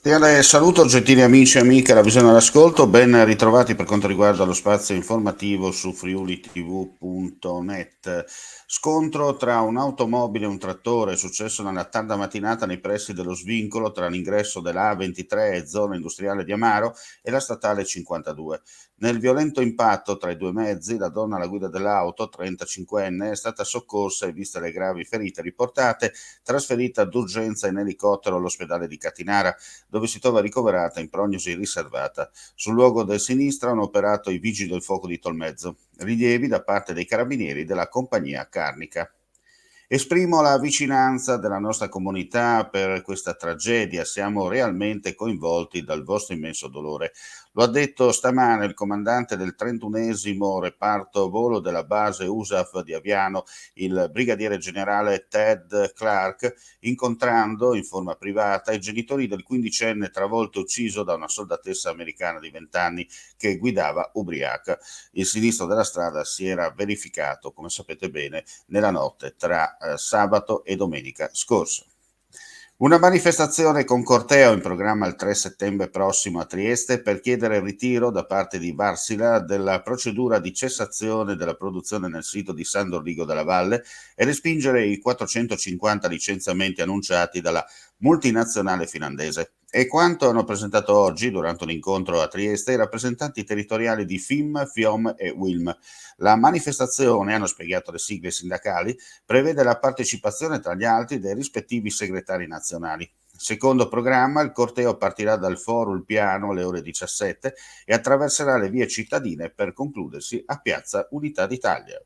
Cordiale saluto gentili amici e amiche, la visione all'ascolto, ben ritrovati per quanto riguarda lo spazio informativo su friulitv.net. Scontro tra un'automobile e un trattore è successo nella tarda mattinata nei pressi dello svincolo tra l'ingresso della A23 e zona industriale di Amaro e la statale 52. Nel violento impatto tra i due mezzi, la donna alla guida dell'auto, 35enne, è stata soccorsa e, viste le gravi ferite riportate, trasferita d'urgenza in elicottero all'ospedale di Catinara, dove si trova ricoverata in prognosi riservata. Sul luogo del sinistro hanno operato i vigili del fuoco di Tolmezzo. Rilievi da parte dei carabinieri della compagnia Carnica. Esprimo la vicinanza della nostra comunità per questa tragedia, siamo realmente coinvolti dal vostro immenso dolore. Lo ha detto stamane il comandante del 31esimo reparto volo della base USAF di Aviano, il brigadiere generale Ted Clark, incontrando in forma privata i genitori del quindicenne travolto e ucciso da una soldatessa americana di 20 anni che guidava ubriaca. Il sinistro della strada si era verificato, come sapete bene, nella notte tra sabato e domenica scorsa. Una manifestazione con corteo in programma il 3 settembre prossimo a Trieste per chiedere il ritiro da parte di Varsila della procedura di cessazione della produzione nel sito di San Dorrigo della Valle e respingere i 450 licenziamenti annunciati dalla multinazionale finlandese. È quanto hanno presentato oggi, durante un incontro a Trieste, i rappresentanti territoriali di FIM, FIOM e WILM. La manifestazione, hanno spiegato le sigle sindacali, prevede la partecipazione tra gli altri dei rispettivi segretari nazionali. Secondo programma, il corteo partirà dal Forum Piano alle ore 17 e attraverserà le vie cittadine per concludersi a Piazza Unità d'Italia.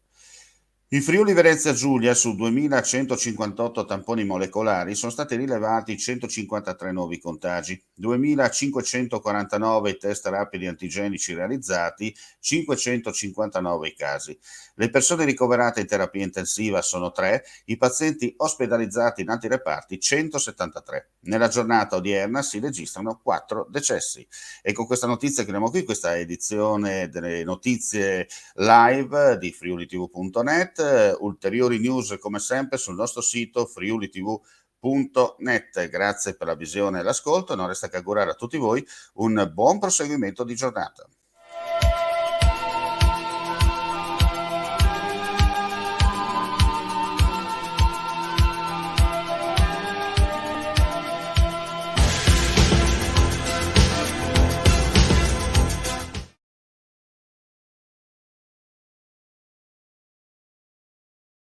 In Friuli Venezia Giulia, su 2.158 tamponi molecolari, sono stati rilevati 153 nuovi contagi, 2.549 test rapidi antigenici realizzati, 559 i casi. Le persone ricoverate in terapia intensiva sono 3, i pazienti ospedalizzati in altri reparti 173. Nella giornata odierna si registrano 4 decessi. E con questa notizia chiudiamo qui questa edizione delle notizie live di friulitv.net. Ulteriori news come sempre sul nostro sito friulitv.net. Grazie per la visione e l'ascolto, non resta che augurare a tutti voi un buon proseguimento di giornata.